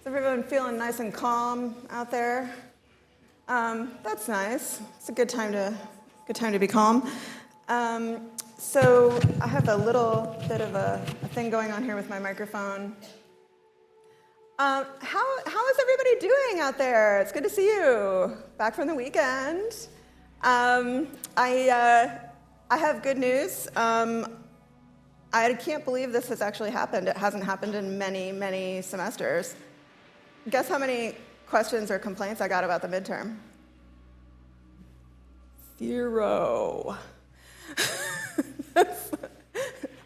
everyone feeling nice and calm out there? That's nice. It's a good time to be calm. So I have a little bit of a thing going on here with my microphone. How is everybody doing out there? It's good to see you. Back from the weekend. I have good news. I can't believe this has actually happened. It hasn't happened in many, many semesters. Guess how many questions or complaints I got about the midterm? 0. That's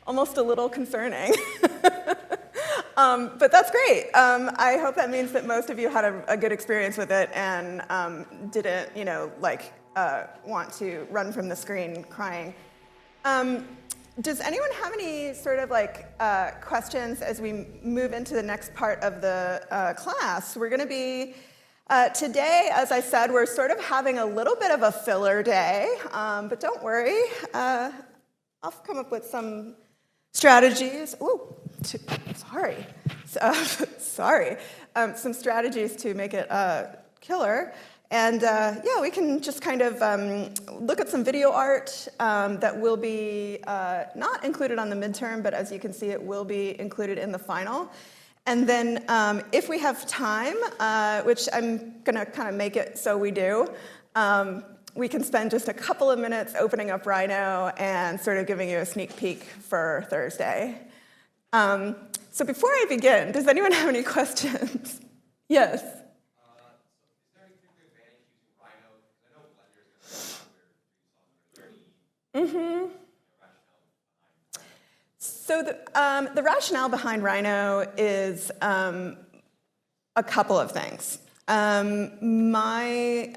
almost a little concerning. But that's great. I hope that means that most of you had a good experience with it and didn't, want to run from the screen crying. Does anyone have any sort of questions as we move into the next part of the class? We're going to be, today, as I said, we're sort of having a little bit of a filler day, but don't worry. I'll come up with some strategies. Ooh, sorry. Sorry. Some strategies to make it killer. And we can just kind of look at some video art that will be not included on the midterm, but as you can see, it will be included in the final. And then if we have time, which I'm going to kind of make it so we do, we can spend just a couple of minutes opening up Rhino and sort of giving you a sneak peek for Thursday. So before I begin, does anyone have any questions? Yes? Mm-hmm. So the rationale behind Rhino is a couple of things. My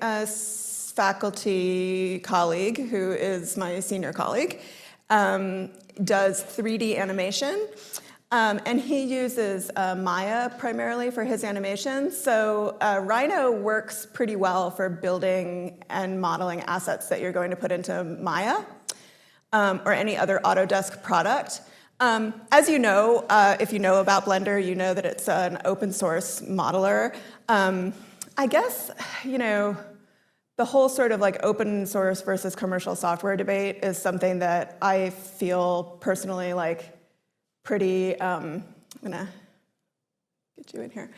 faculty colleague, who is my senior colleague, does 3D animation, and he uses Maya primarily for his animations. So Rhino works pretty well for building and modeling assets that you're going to put into Maya. Or any other Autodesk product. As you know, if you know about Blender, you know that it's an open source modeler. I guess, the whole sort of open source versus commercial software debate is something that I feel personally pretty, I'm gonna get you in here.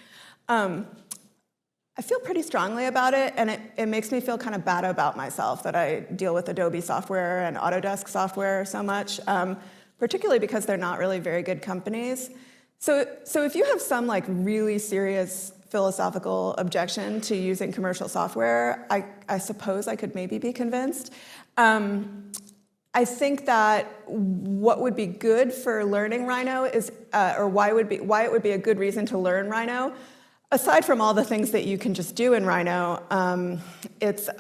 I feel pretty strongly about it, and it makes me feel kind of bad about myself that I deal with Adobe software and Autodesk software so much, particularly because they're not really very good companies. So if you have some really serious philosophical objection to using commercial software, I suppose I could maybe be convinced. I think that what would be good for learning Rhino is, or why it would be a good reason to learn Rhino. Aside from all the things that you can just do in Rhino, it's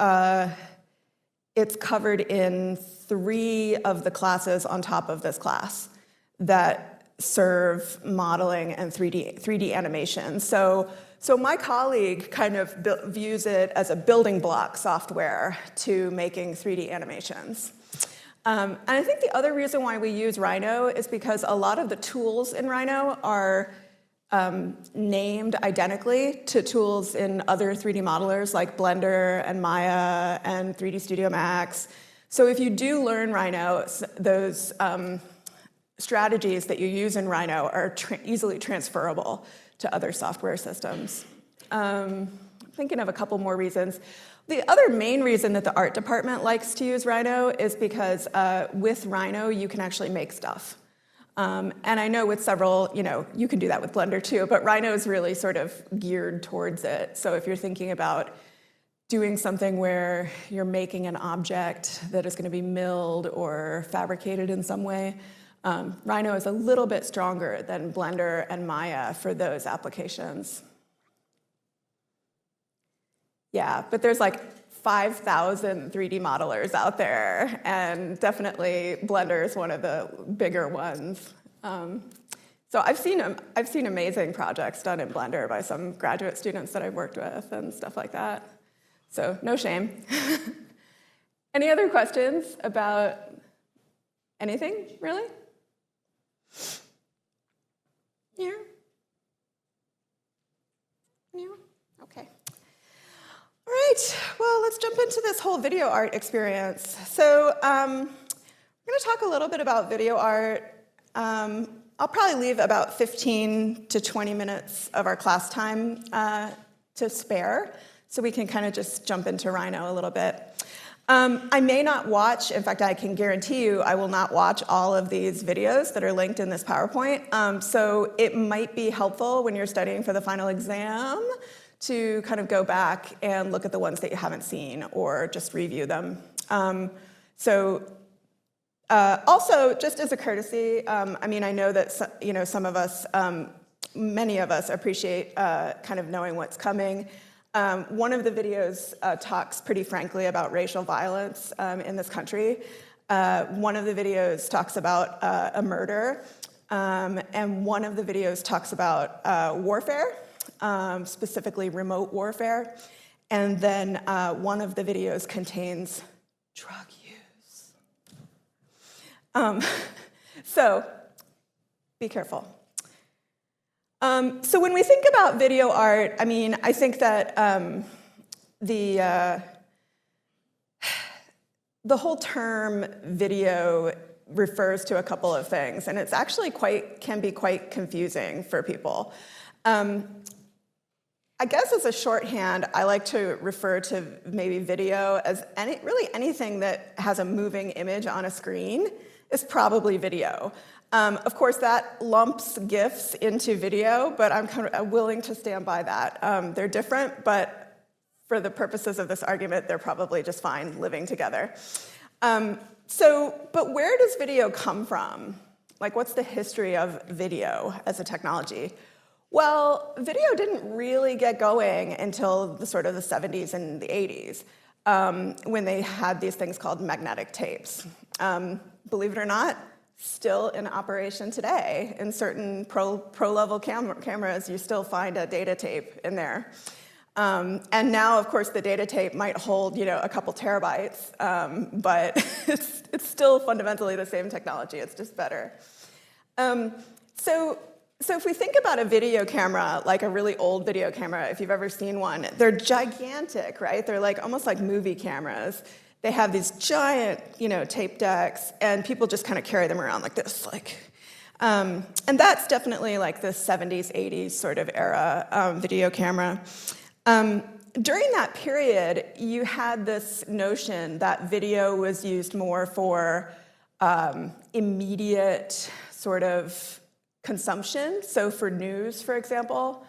covered in 3 of the classes on top of this class that serve modeling and 3D animation. So my colleague kind of views it as a building block software to making 3D animations. And I think the other reason why we use Rhino is because a lot of the tools in Rhino are named identically to tools in other 3D modelers like Blender and Maya and 3D Studio Max. So if you do learn Rhino, those strategies that you use in Rhino are easily transferable to other software systems. I'm thinking of a couple more reasons. The other main reason that the art department likes to use Rhino is because with Rhino, you can actually make stuff. And I know with several, you can do that with Blender too, but Rhino is really sort of geared towards it. So if you're thinking about doing something where you're making an object that is going to be milled or fabricated in some way, Rhino is a little bit stronger than Blender and Maya for those applications. Yeah, but there's 5,000 3D modelers out there, and definitely Blender is one of the bigger ones. So I've seen amazing projects done in Blender by some graduate students that I've worked with and stuff like that. So no shame. Any other questions about anything, really? Yeah. New? Okay. All right, well, let's jump into this whole video art experience. So we're going to talk a little bit about video art. I'll probably leave about 15 to 20 minutes of our class time to spare, so we can kind of just jump into Rhino a little bit. I may not watch, in fact, I can guarantee you I will not watch all of these videos that are linked in this PowerPoint. So it might be helpful when you're studying for the final exam to kind of go back and look at the ones that you haven't seen or just review them. Also, just as a courtesy, I mean, I know that some of us, many of us appreciate kind of knowing what's coming. One of the videos talks pretty frankly about racial violence in this country. One of the videos talks about a murder, and one of the videos talks about warfare, specifically remote warfare. And then one of the videos contains drug use. So be careful. So when we think about video art, I mean, I think that the whole term video refers to a couple of things, and it's actually can be quite confusing for people. I guess as a shorthand, I like to refer to maybe video as really anything that has a moving image on a screen is probably video. Of course, that lumps GIFs into video, but I'm kind of willing to stand by that. They're different, but for the purposes of this argument, they're probably just fine living together. But where does video come from? Like, what's the history of video as a technology? Well, video didn't really get going until the sort of the 70s and the 80s, when they had these things called magnetic tapes. Believe it or not, still in operation today. In certain pro-level cameras, you still find a data tape in there. And now, of course, the data tape might hold, a couple terabytes, but it's still fundamentally the same technology. It's just better. So if we think about a video camera, like a really old video camera, if you've ever seen one, they're gigantic, right? They're almost like movie cameras. They have these giant, tape decks, and people just kind of carry them around like this, and that's definitely like the 70s, 80s sort of era video camera. During that period, you had this notion that video was used more for immediate sort of consumption, so for news, for example.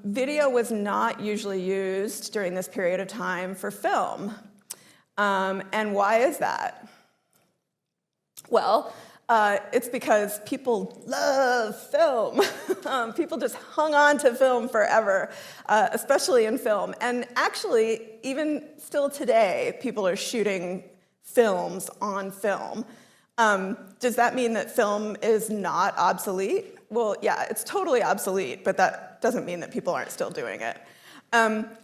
Video was not usually used during this period of time for film. And why is that? Well, it's because people love film. People just hung on to film forever, especially in film. And actually, even still today, people are shooting films on film. Does that mean that film is not obsolete? Well, yeah, it's totally obsolete, but that doesn't mean that people aren't still doing it.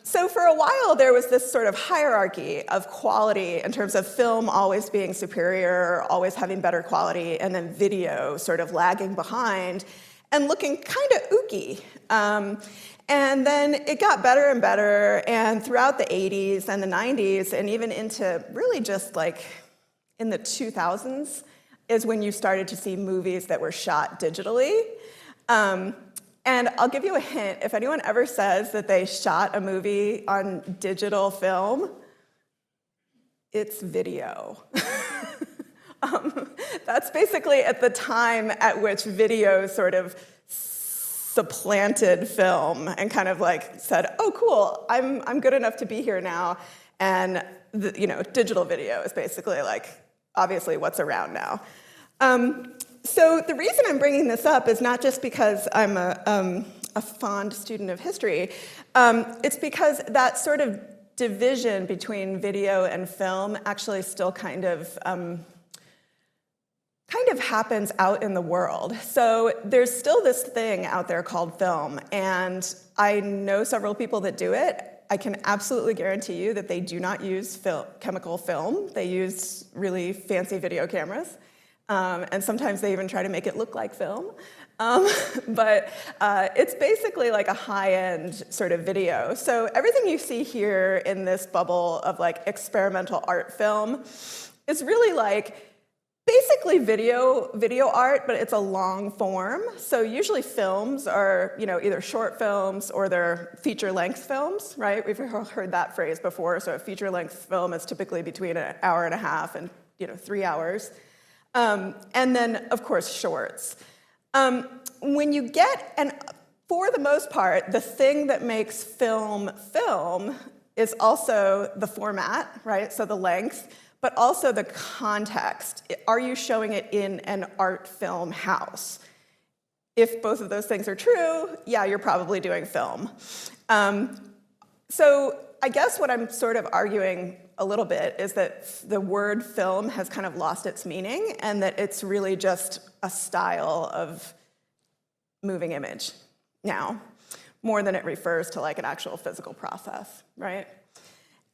So for a while, there was this sort of hierarchy of quality in terms of film always being superior, always having better quality, and then video sort of lagging behind and looking kind of ooky. And then it got better and better, and throughout the 80s and the 90s, and even into really just in the 2000s, is when you started to see movies that were shot digitally. And I'll give you a hint. If anyone ever says that they shot a movie on digital film, it's video. That's basically at the time at which video sort of supplanted film and kind of said, oh, cool, I'm good enough to be here now. And digital video is basically obviously what's around now. So the reason I'm bringing this up is not just because I'm a fond student of history. It's because that sort of division between video and film actually still kind of happens out in the world. So there's still this thing out there called film, and I know several people that do it. I can absolutely guarantee you that they do not use chemical film. They use really fancy video cameras. And sometimes they even try to make it look like film. But it's basically like a high-end sort of video. So everything you see here in this bubble of like experimental art film is really like basically video art, but it's a long form. So usually films are, either short films or they're feature-length films, right? We've heard that phrase before. So a feature-length film is typically between an hour and a half and 3 hours. And then, of course, shorts. When you get, and for the most part, the thing that makes film is also the format, right? So the length, but also the context. Are you showing it in an art film house? If both of those things are true, yeah, you're probably doing film. So I guess what I'm sort of arguing a little bit is that the word film has kind of lost its meaning and that it's really just a style of moving image now, more than it refers to like an actual physical process, right?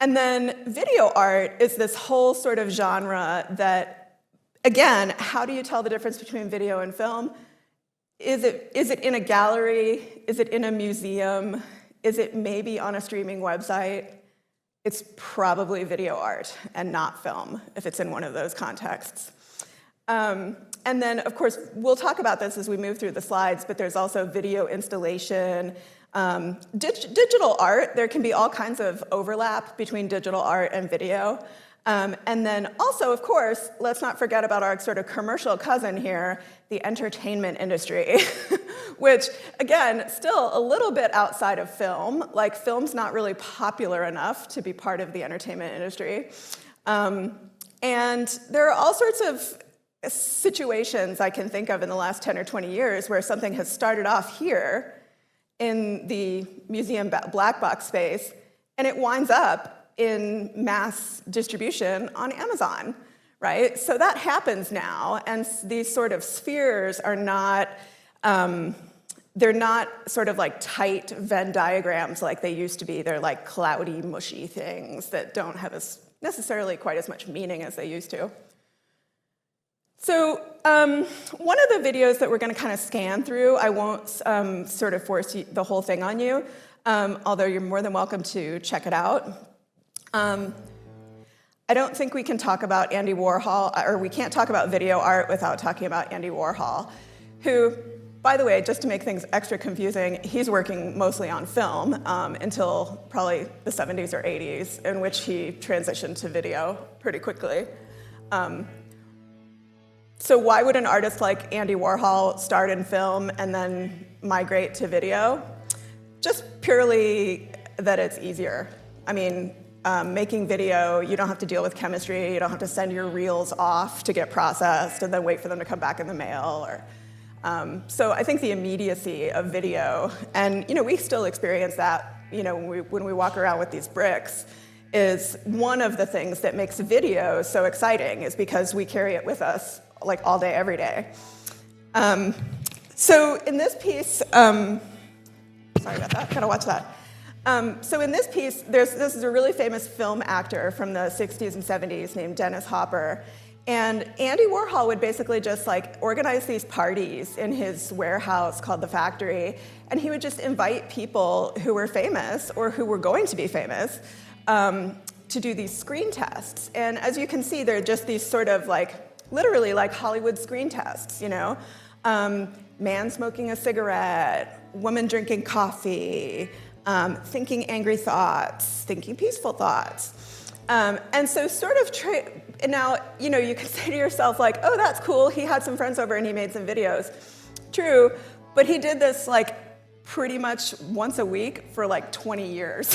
And then video art is this whole sort of genre that, again, how do you tell the difference between video and film? Is it in a gallery? Is it in a museum? Is it maybe on a streaming website? It's probably video art and not film if it's in one of those contexts. And then, of course, we'll talk about this as we move through the slides, but there's also video installation. Digital art, there can be all kinds of overlap between digital art and video. And then also, of course, let's not forget about our sort of commercial cousin here, the entertainment industry, which, again, still a little bit outside of film. Like, film's not really popular enough to be part of the entertainment industry. And there are all sorts of situations I can think of in the last 10 or 20 years where something has started off here in the museum black box space, and it winds up in mass distribution on Amazon, right? So that happens now, and these sort of spheres are not, they're not sort of like tight Venn diagrams like they used to be. They're like cloudy, mushy things that don't have necessarily quite as much meaning as they used to. So one of the videos that we're going to kind of scan through, I won't sort of force the whole thing on you, although you're more than welcome to check it out. I don't think we can talk about Andy Warhol, or we can't talk about video art without talking about Andy Warhol, who, by the way, just to make things extra confusing, he's working mostly on film until probably the 70s or 80s, in which he transitioned to video pretty quickly. So why would an artist like Andy Warhol start in film and then migrate to video? Just purely that it's easier. I mean, making video, you don't have to deal with chemistry, you don't have to send your reels off to get processed and then wait for them to come back in the mail. So I think the immediacy of video, and we still experience that when we walk around with these bricks, is one of the things that makes video so exciting, is because we carry it with us like all day, every day. So in this piece, sorry about that, gotta watch that. So in this piece, this is a really famous film actor from the 60s and 70s named Dennis Hopper. And Andy Warhol would basically just like organize these parties in his warehouse called The Factory, and he would just invite people who were famous or who were going to be famous to do these screen tests. And as you can see, they're just these sort of like, literally like Hollywood screen tests, man smoking a cigarette, woman drinking coffee, thinking angry thoughts, thinking peaceful thoughts. And so sort of, and now, you can say to yourself like, oh, that's cool, he had some friends over and he made some videos. True, but he did this like pretty much once a week for like 20 years.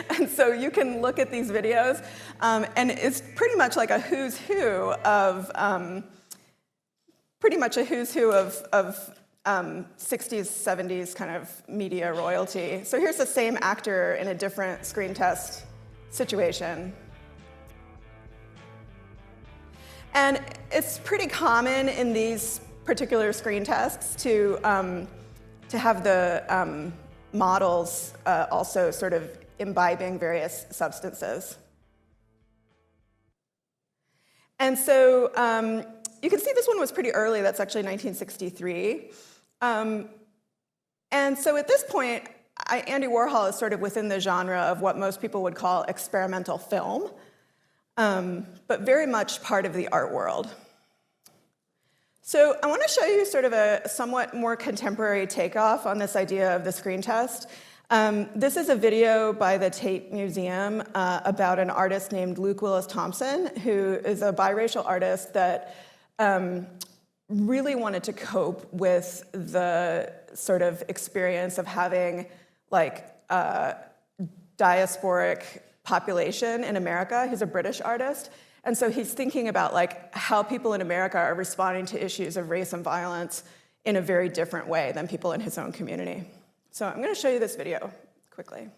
And so you can look at these videos, and it's pretty much like a who's who of, 60s, 70s kind of media royalty. So here's the same actor in a different screen test situation. And it's pretty common in these particular screen tests to have the models also sort of imbibing various substances. And so you can see this one was pretty early. That's actually 1963. And so at this point, Andy Warhol is sort of within the genre of what most people would call experimental film, but very much part of the art world. So I want to show you sort of a somewhat more contemporary takeoff on this idea of the screen test. This is a video by the Tate Museum about an artist named Luke Willis Thompson, who is a biracial artist that really wanted to cope with the sort of experience of having like a diasporic population in America. He's a British artist. And so he's thinking about like how people in America are responding to issues of race and violence in a very different way than people in his own community. So I'm going to show you this video quickly.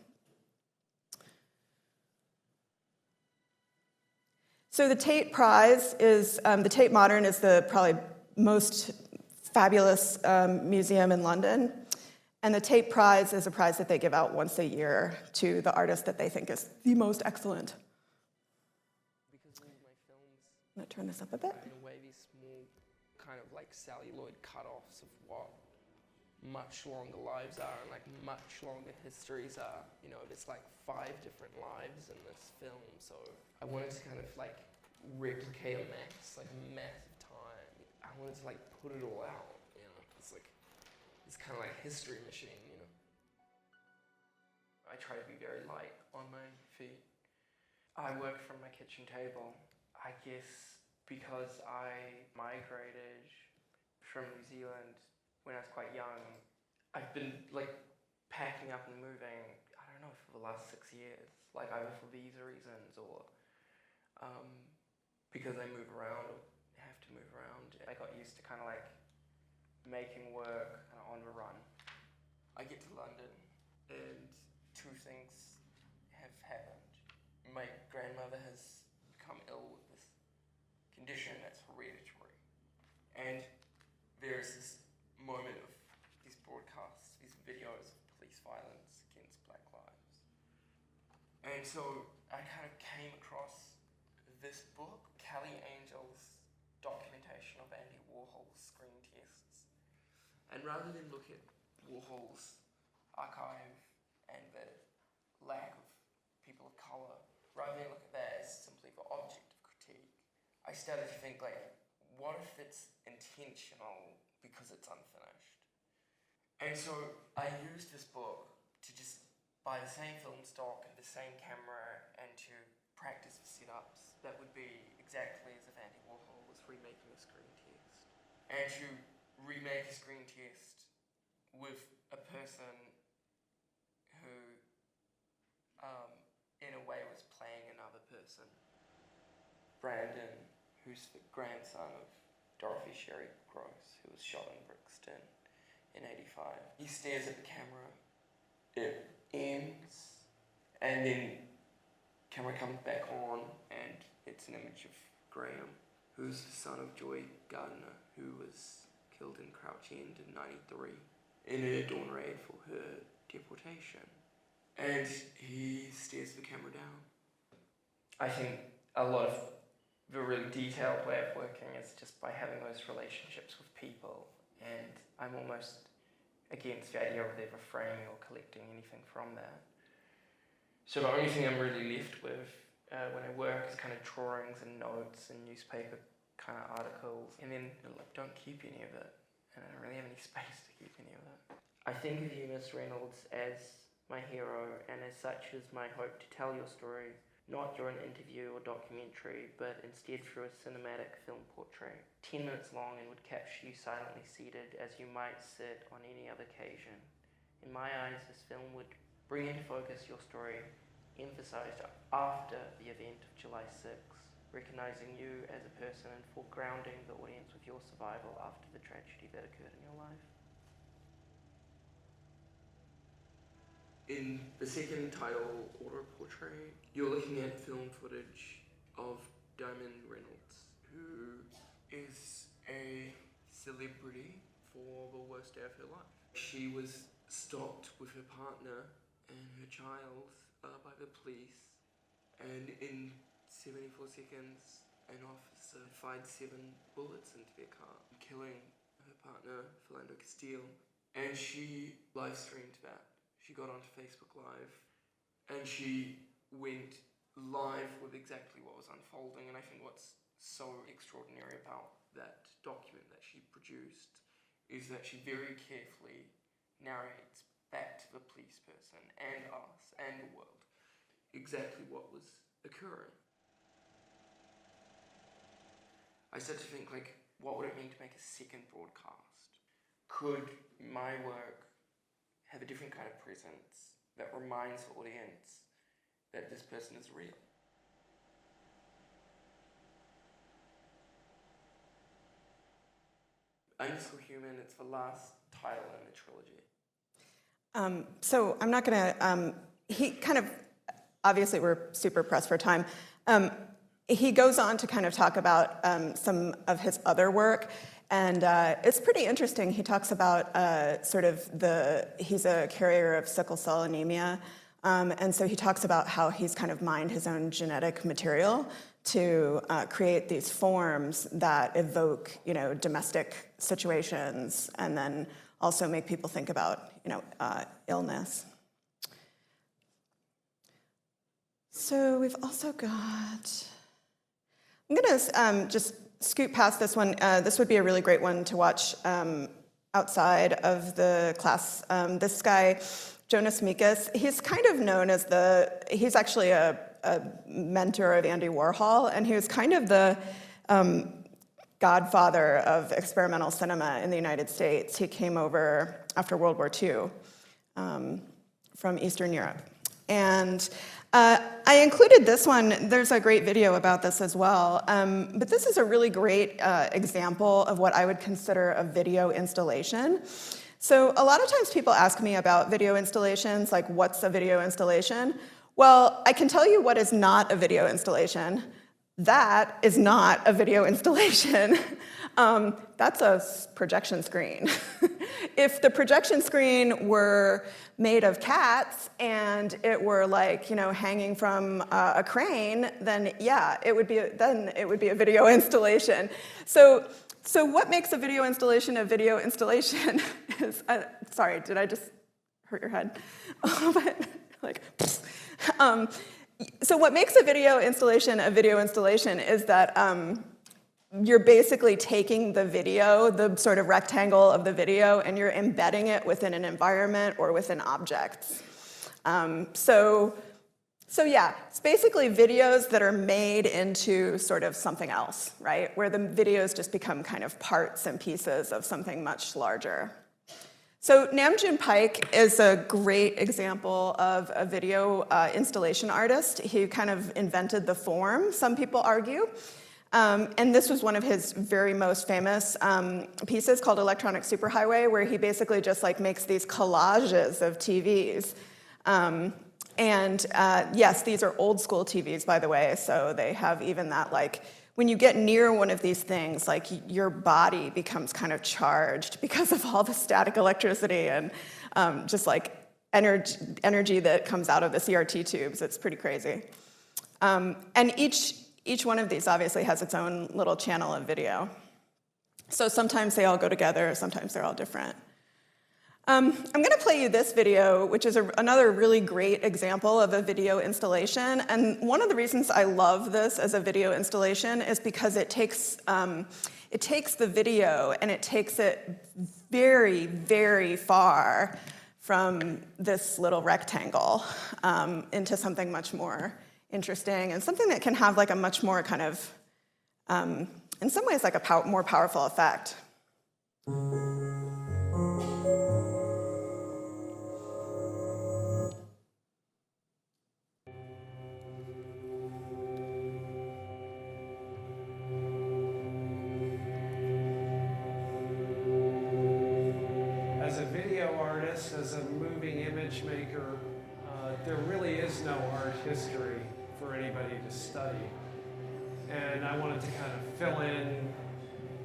So the Tate Prize is, the Tate Modern is the probably most fabulous museum in London. And the Tate Prize is a prize that they give out once a year to the artist that they think is the most excellent. Because all my films, I'm going to turn this up a bit. in a way, these small kind of like celluloid cut-offs of what much longer lives are and like much longer histories are. You know, there's like 5 different lives in this film, so I wanted to kind of like replicate a massive time. I wanted to like put it all out, you know. It's like this kind of like history machine, you know. I try to be very light on my feet. I work from my kitchen table, I guess, because I migrated from New Zealand when I was quite young. I've been like packing up and moving, I don't know, for the last 6 years, like either for visa reasons or because I move around or have to move around. I got used to kind of like making work kind of on the run. I get to London and 2 things have happened. My grandmother has become ill with this condition that's hereditary. And there's this moment of these broadcasts, these videos of police violence against Black lives. And so I kind of came across this book, Kelly Angel's documentation of Andy Warhol's screen tests. And rather than look at Warhol's archive and the lack of people of color, rather than look at that as simply for objective critique, I started to think like, what if it's intentional because it's unfinished? And so I used this book to just buy the same film stock and the same camera and to practice the setups that would be exactly as if Andy Warhol was remaking a screen test. And to remake a screen test with a person who, in a way, was playing another person. Brandon, who's the grandson of Dorothy Sherry Gross, who was shot in Brixton in '85. He stares at the camera, it ends, and then camera comes back on, and it's an image of Graham, who's the son of Joy Gardner, who was killed in Crouch End in '93 in a dawn raid for her deportation. And he stares the camera down. I think a lot of the really detailed way of working is just by having those relationships with people, and I'm almost against the idea of ever framing or collecting anything from that. So the only thing I'm really left with when I work is kind of drawings and notes and newspaper kind of articles, and then I don't keep any of it, and I don't really have any space to keep any of it. I think of you, Miss Reynolds, as my hero, and as such is my hope to tell your story, not through an interview or documentary, but instead through a cinematic film portrait, 10 minutes long, and would capture you silently seated as you might sit on any other occasion. In my eyes, this film would bring into focus your story, emphasized after the event of July 6th, recognizing you as a person and foregrounding the audience with your survival after the tragedy that occurred in your life. In the second title, Auto Portrait, you're looking at film footage of Diamond Reynolds, who is a celebrity for the worst day of her life. She was stopped with her partner and her child by the police, and in 74 seconds, an officer fired 7 bullets into their car, killing her partner, Philando Castile, and she live streamed that. She got onto Facebook Live, and she went live with exactly what was unfolding. And I think what's so extraordinary about that document that she produced is that she very carefully narrates back to the police person and us and the world exactly what was occurring. I started to think, like, what would it mean to make a second broadcast? Could my work have a different kind of presence that reminds the audience that this person is real? I'm Still Human, it's the last title in the trilogy. So I'm not going to, he kind of, obviously we're super pressed for time. He goes on to kind of talk about some of his other work, and it's pretty interesting. He talks about he's a carrier of sickle cell anemia, and so he talks about how he's kind of mined his own genetic material to create these forms that evoke, domestic situations, and then also make people think about, illness. So we've also got, I'm gonna just scoot past this one. This would be a really great one to watch outside of the class. This guy, Jonas Mekas, he's kind of known as he's actually a mentor of Andy Warhol, and he was kind of the godfather of experimental cinema in the United States. He came over after World War II from Eastern Europe. And I included this one. There's a great video about this as well. But this is a really great example of what I would consider a video installation. So a lot of times people ask me about video installations, like what's a video installation? Well, I can tell you what is not a video installation. That is not a video installation. That's a projection screen. If the projection screen were made of cats and it were hanging from a crane, then yeah, it would be a video installation. So what makes a video installation a video installation is, sorry, did I just hurt your head a little bit? So what makes a video installation is that you're basically taking the video, the sort of rectangle of the video, and you're embedding it within an environment or within objects. So yeah, it's basically videos that are made into sort of something else, right? Where the videos just become kind of parts and pieces of something much larger. So Nam June Paik is a great example of a video installation artist. He kind of invented the form, some people argue. And this was one of his very most famous pieces called Electronic Superhighway, where he basically just makes these collages of TVs. Yes, these are old school TVs, by the way, so they have even that when you get near one of these things, your body becomes kind of charged because of all the static electricity and just energy that comes out of the CRT tubes. It's pretty crazy. And each one of these obviously has its own little channel of video. So sometimes they all go together, sometimes they're all different. I'm going to play you this video, which is another really great example of a video installation. And one of the reasons I love this as a video installation is because it takes the video and it takes it very, very far from this little rectangle into something much more interesting and something that can have a much more kind of, in some ways, a more powerful effect. As a moving image maker, there really is no art history for anybody to study. And I wanted to kind of fill in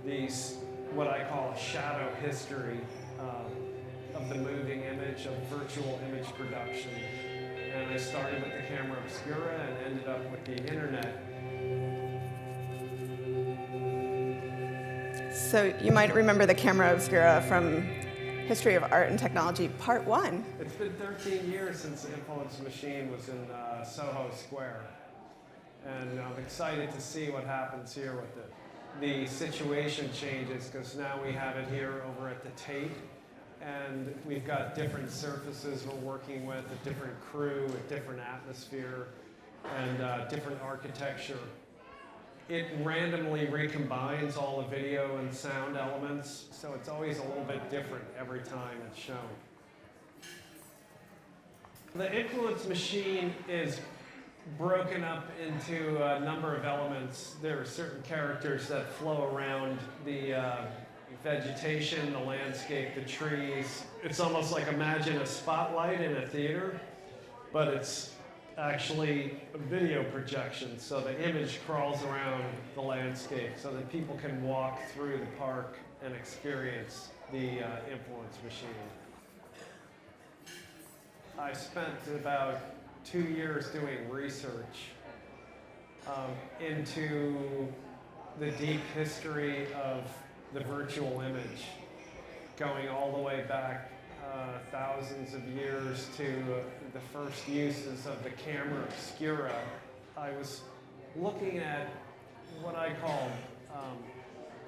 these, what I call a shadow history of the moving image, of virtual image production. And I started with the camera obscura and ended up with the internet. So you might remember the camera obscura from History of Art and Technology, Part 1. It's been 13 years since the Influence Machine was in Soho Square. And I'm excited to see what happens here with it. The situation changes because now we have it here over at the Tate. And we've got different surfaces we're working with, a different crew, a different atmosphere, and different architecture. It randomly recombines all the video and sound elements, so it's always a little bit different every time it's shown. The Influence Machine is broken up into a number of elements. There are certain characters that flow around the vegetation, the landscape, the trees. It's almost like imagine a spotlight in a theater, but it's actually a video projection, so the image crawls around the landscape so that people can walk through the park and experience the Influence Machine. I spent about 2 years doing research into the deep history of the virtual image, going all the way back thousands of years to the first uses of the camera obscura. I was looking at what I call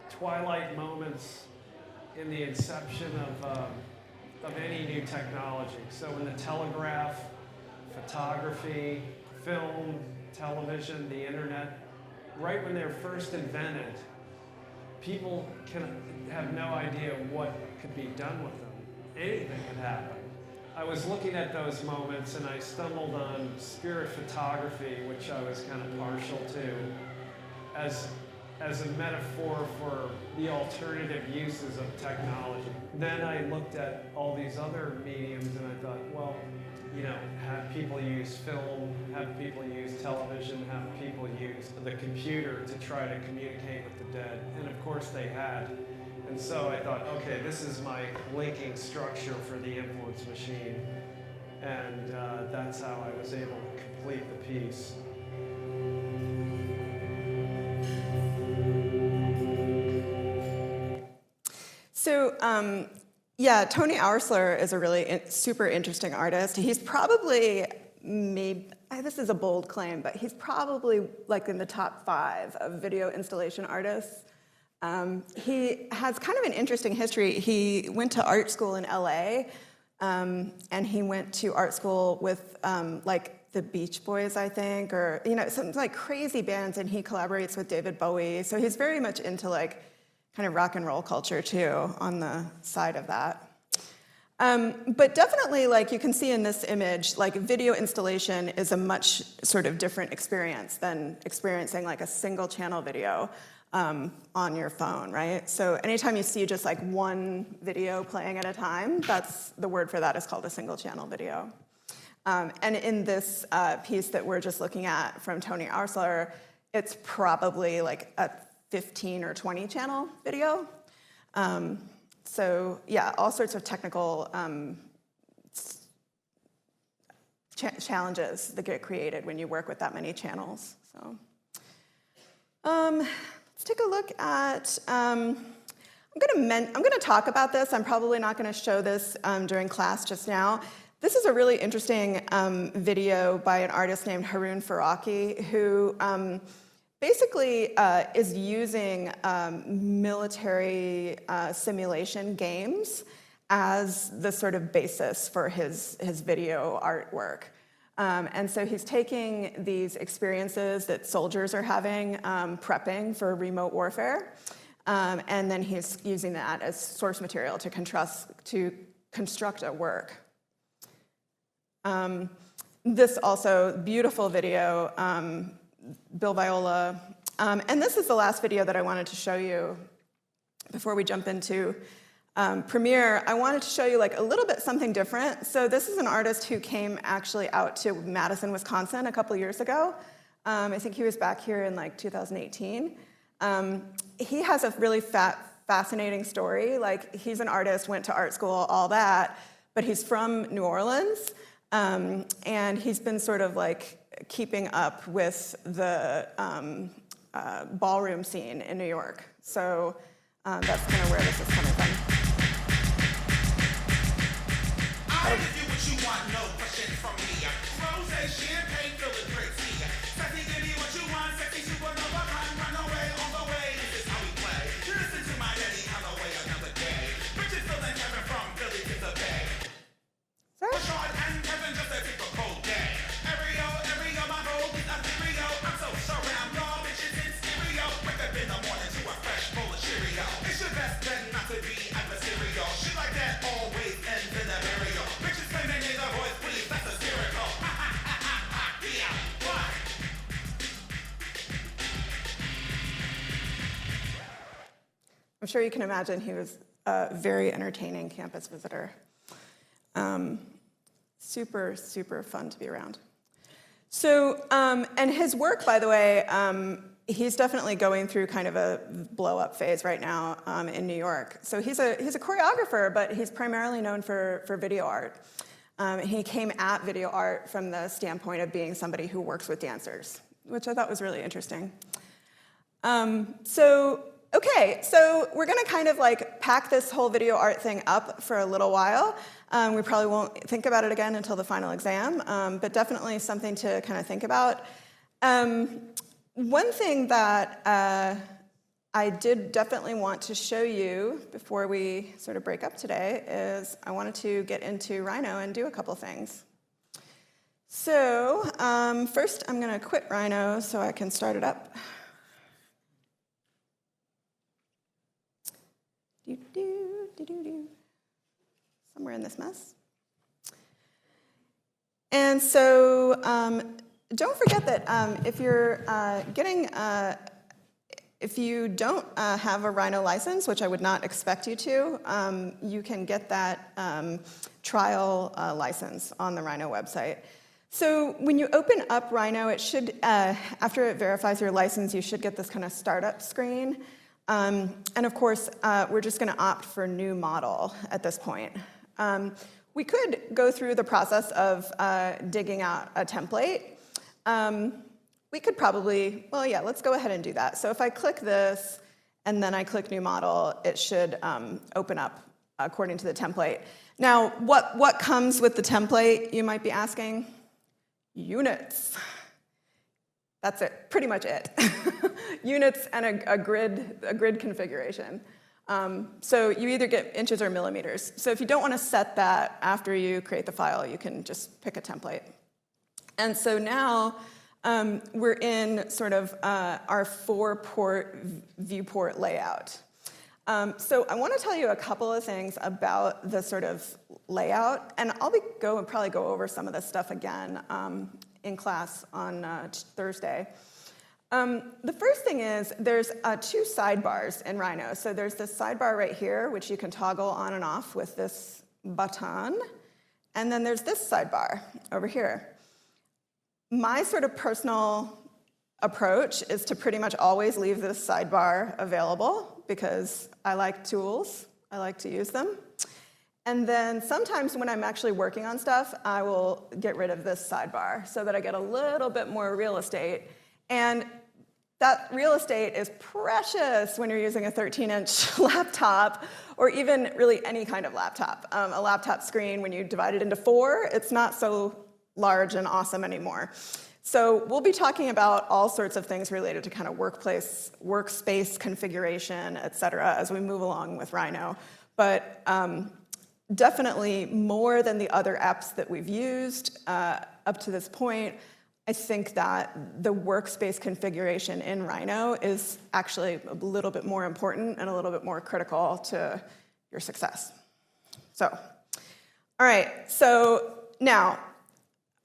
twilight moments in the inception of any new technology. So in the telegraph, photography, film, television, the internet, right when they're first invented, people can have no idea what could be done with them. Anything could happen. I was looking at those moments and I stumbled on spirit photography, which I was kind of partial to, as a metaphor for the alternative uses of technology. Then I looked at all these other mediums and I thought, well, you know, have people use film, have people use television, have people use the computer to try to communicate with the dead. And of course they had. And so I thought, okay, this is my linking structure for the Influence Machine. And that's how I was able to complete the piece. So, yeah, Tony Oursler is a really super interesting artist. He's probably, maybe, this is a bold claim, but he's probably like in the top 5 of video installation artists. He has kind of an interesting history. He went to art school in LA, and he went to art school with like the Beach Boys, I think, or you know, some like crazy bands, and he collaborates with David Bowie. So he's very much into like kind of rock and roll culture too, on the side of that. But definitely, like you can see in this image, like video installation is a much sort of different experience than experiencing like a single channel video on your phone, right? So anytime you see just like one video playing at a time, that's the word for that is called a single channel video. And in this piece that we're just looking at from Tony Oursler, it's probably like a 15 or 20 channel video. So yeah, all sorts of technical challenges that get created when you work with that many channels. So let's take a look at, I'm gonna talk about this. I'm probably not gonna show this during class just now. This is a really interesting video by an artist named Haroon Faraki, who basically is using military simulation games as the sort of basis for his video artwork. And so he's taking these experiences that soldiers are having prepping for remote warfare, and then he's using that as source material to construct a work. This also beautiful video, Bill Viola. And this is the last video that I wanted to show you before we jump into Premiere. I wanted to show you like a little bit something different. So this is an artist who came actually out to Madison, Wisconsin a couple years ago. I think he was back here in like 2018. He has a really fascinating story. Like he's an artist, went to art school, all that, but he's from New Orleans. And he's been sort of like keeping up with the ballroom scene in New York. So That's kind of where this is coming from. I give you what you want, no question from me. Rose, champagne, fill it, great tea. Sexy, give me what you want, sexy supernova, run away on the way. This is how we play. Listen to my Daddy Holloway another day. Richard, Phil, and Kevin from Philly to the Bay. Rashad and Kevin, just a typical day. Every my road is a stereo. I'm so surround y'all bitches in stereo. Wake up in the morning to a fresh bowl of Cheerio. It's your best bet not to be adversarial. Shit like that always ends in a burial. Bitches claiming in the voice, please, that's hysterical. Yeah, what? I'm sure you can imagine he was a very entertaining campus visitor. Super, super fun to be around. So, and his work, by the way, he's definitely going through kind of a blow-up phase right now in New York. So he's a choreographer, but he's primarily known for video art. He came at video art from the standpoint of being somebody who works with dancers, which I thought was really interesting. Okay, so we're gonna kind of like pack this whole video art thing up for a little while. We probably won't think about it again until the final exam, but definitely something to kind of think about. One thing that I did definitely want to show you before we sort of break up today is I wanted to get into Rhino and do a couple things. So first I'm gonna quit Rhino so I can start it up. Somewhere in this mess. And so don't forget that if you don't have a Rhino license, which I would not expect you to, you can get that trial license on the Rhino website. So when you open up Rhino, it should, after it verifies your license, you should get this kind of startup screen. And of course, we're just going to opt for new model at this point. We could go through the process of digging out a template. We could probably, well, yeah, let's go ahead and do that. So if I click this and then I click new model, it should open up according to the template. Now, what comes with the template, you might be asking? Units. That's it, pretty much it. Units and a grid configuration. So you either get inches or millimeters. So if you don't want to set that after you create the file, you can just pick a template. And so now we're in sort of our 4-port viewport layout. So I want to tell you a couple of things about the sort of layout, and I'll probably go over some of this stuff again in class on Thursday. The first thing is there's 2 sidebars in Rhino. So there's this sidebar right here, which you can toggle on and off with this button, and then there's this sidebar over here. My sort of personal approach is to pretty much always leave this sidebar available because I like tools, I like to use them. And then sometimes when I'm actually working on stuff, I will get rid of this sidebar so that I get a little bit more real estate. And that real estate is precious when you're using a 13-inch laptop or even really any kind of laptop. A laptop screen, when you divide it into 4, it's not so large and awesome anymore. So we'll be talking about all sorts of things related to kind of workspace configuration, et cetera, as we move along with Rhino. But definitely more than the other apps that we've used up to this point, I think that the workspace configuration in Rhino is actually a little bit more important and a little bit more critical to your success. So, all right, so now,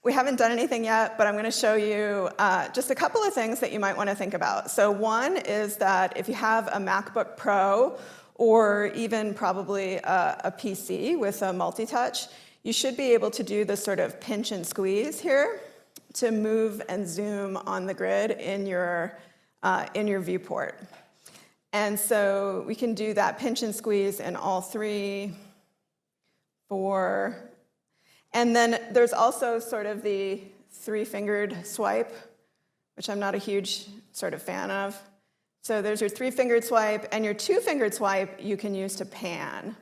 we haven't done anything yet, but I'm going to show you just a couple of things that you might want to think about. So one is that if you have a MacBook Pro or even probably a PC with a multi-touch, you should be able to do this sort of pinch and squeeze here to move and zoom on the grid in your viewport. And so we can do that pinch and squeeze in all 3, 4, and then there's also sort of the 3-fingered swipe, which I'm not a huge sort of fan of. So there's your 3-fingered swipe, and your 2-fingered swipe you can use to pan.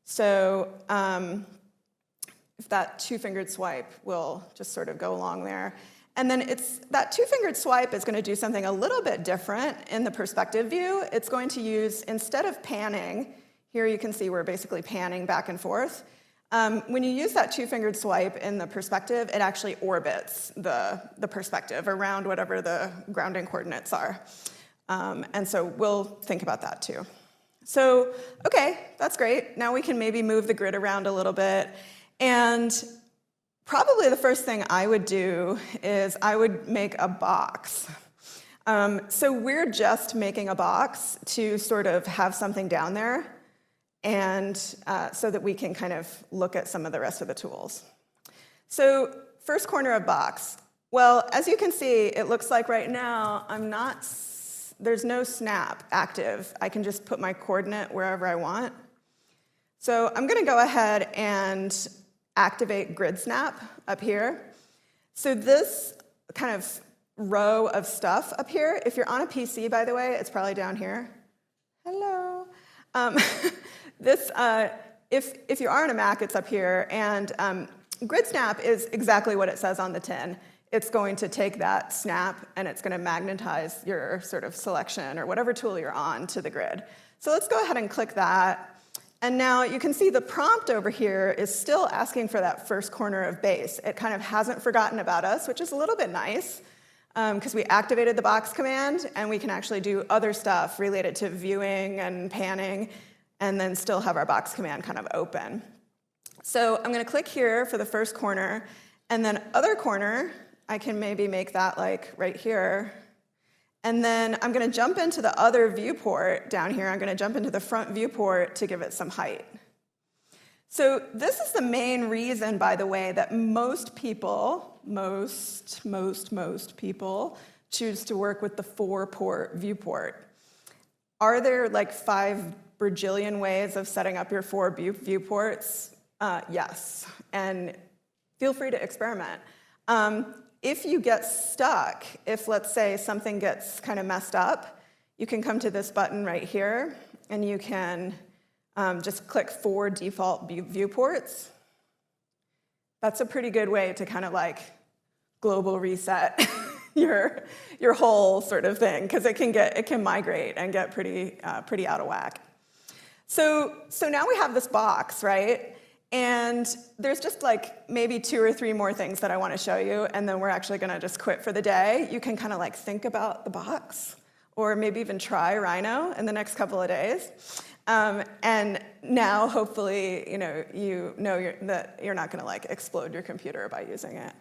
So if that 2-fingered swipe will just sort of go along there. And then that 2-fingered swipe is going to do something a little bit different in the perspective view. It's going to use, instead of panning, here you can see we're basically panning back and forth. When you use that 2-fingered swipe in the perspective, it actually orbits the perspective around whatever the grounding coordinates are. And so we'll think about that too. So, okay, that's great. Now we can maybe move the grid around a little bit. And probably the first thing I would do is I would make a box. So we're just making a box to sort of have something down there, and so that we can kind of look at some of the rest of the tools. So first corner of box. Well, as you can see, it looks like right now there's no snap active. I can just put my coordinate wherever I want. So I'm going to go ahead and activate grid snap up here. So this kind of row of stuff up here, if you're on a PC, by the way, it's probably down here. Hello. If you are on a Mac, it's up here. And grid snap is exactly what it says on the tin. It's going to take that snap and it's going to magnetize your sort of selection or whatever tool you're on to the grid. So let's go ahead and click that. And now you can see the prompt over here is still asking for that first corner of base. It kind of hasn't forgotten about us, which is a little bit nice, because we activated the box command, and we can actually do other stuff related to viewing and panning, and then still have our box command kind of open. So I'm going to click here for the first corner, and then other corner, I can maybe make that like right here. And then I'm going to jump into the other viewport down here. I'm going to jump into the front viewport to give it some height. So this is the main reason, by the way, that most people, most people choose to work with the 4-port viewport. Are there like 5 bajillion ways of setting up your 4 viewports? Yes, and feel free to experiment. If you get stuck, if let's say something gets kind of messed up, you can come to this button right here, and you can just click 4 default viewports. That's a pretty good way to kind of like global reset your whole sort of thing, because it can migrate and get pretty out of whack. So now we have this box, right? And there's just like maybe 2 or 3 more things that I want to show you, and then we're actually going to just quit for the day. You can kind of like think about the box, or maybe even try Rhino in the next couple of days. And now, hopefully, that you're not going to like explode your computer by using it.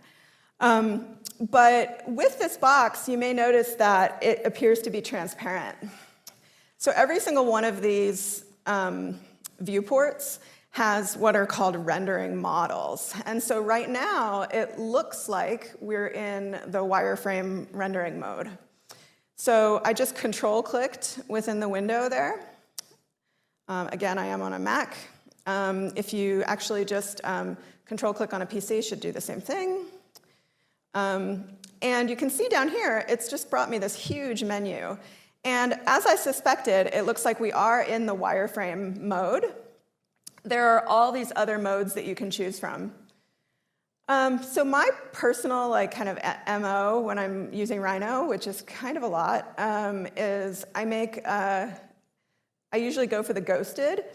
But with this box, you may notice that it appears to be transparent. So every single one of these viewports has what are called rendering models. And so right now, it looks like we're in the wireframe rendering mode. So I just control-clicked within the window there. Again, I am on a Mac. If you actually just control-click on a PC, it should do the same thing. And you can see down here, it's just brought me this huge menu. And as I suspected, it looks like we are in the wireframe mode. There are all these other modes that you can choose from. So my personal like kind of MO when I'm using Rhino, which is kind of a lot, is I usually go for the ghosted.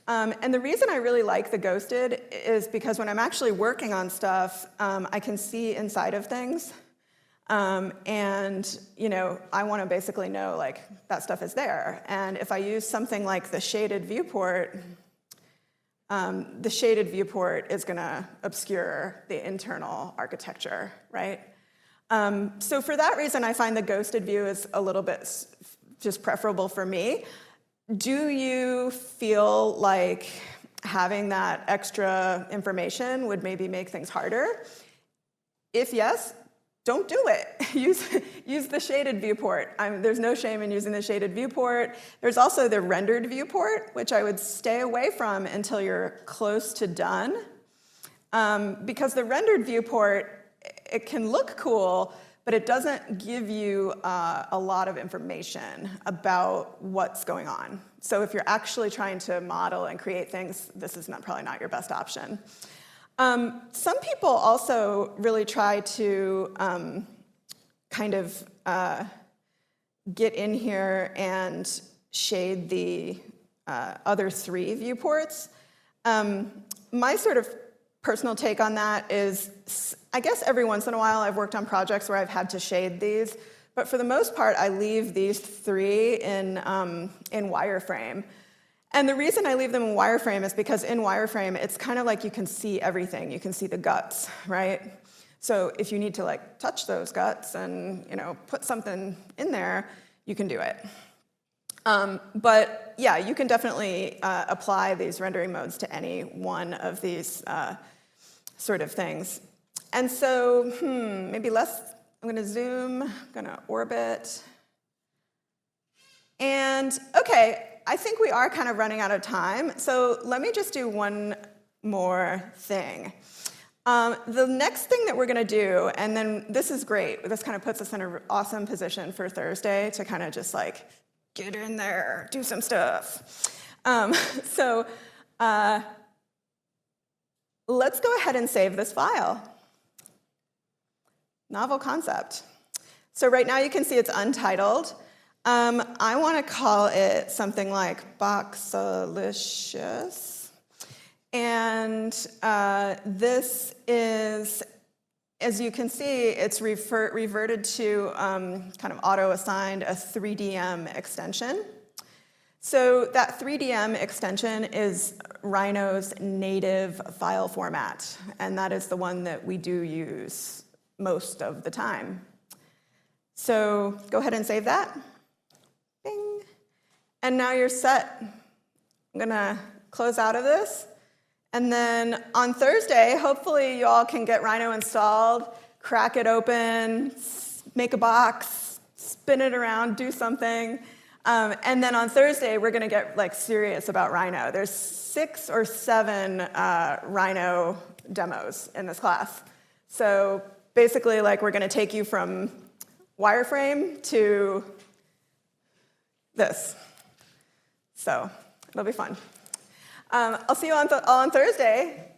And the reason I really like the ghosted is because when I'm actually working on stuff, I can see inside of things. And I want to basically know like that stuff is there. And if I use something like the shaded viewport is going to obscure the internal architecture, right? So for that reason, I find the ghosted view is a little bit just preferable for me. Do you feel like having that extra information would maybe make things harder? If yes, don't do it. Use the shaded viewport. There's no shame in using the shaded viewport. There's also the rendered viewport, which I would stay away from until you're close to done. Because the rendered viewport, it can look cool, but it doesn't give you a lot of information about what's going on. So if you're actually trying to model and create things, this is probably not your best option. Some people also really try to kind of get in here and shade the other 3 viewports. My sort of personal take on that is, I guess every once in a while I've worked on projects where I've had to shade these, but for the most part I leave these 3 in wireframe. And the reason I leave them in wireframe is because in wireframe it's kind of like you can see everything. You can see the guts, right? So if you need to like touch those guts and put something in there, you can do it. But yeah, you can definitely apply these rendering modes to any one of these sort of things. And so, maybe less, I'm gonna zoom, I'm gonna orbit. And okay, I think we are kind of running out of time, so let me just do one more thing. The next thing that we're gonna do, and then this is great, this kind of puts us in an awesome position for Thursday to kind of just like get in there, do some stuff. Let's go ahead and save this file. Novel concept. So right now you can see it's untitled. I want to call it something like Boxalicious. And this is, as you can see, it's reverted to kind of auto-assigned a 3DM extension. So that 3DM extension is Rhino's native file format, and that is the one that we do use most of the time. So go ahead and save that. Bing. And now you're set. I'm gonna close out of this. And then on Thursday, hopefully you all can get Rhino installed, crack it open, make a box, spin it around, do something. And then on Thursday, we're gonna get like serious about Rhino. There's 6 or 7 Rhino demos in this class. So basically, like, we're gonna take you from wireframe to this. So it'll be fun. I'll see you all on Thursday.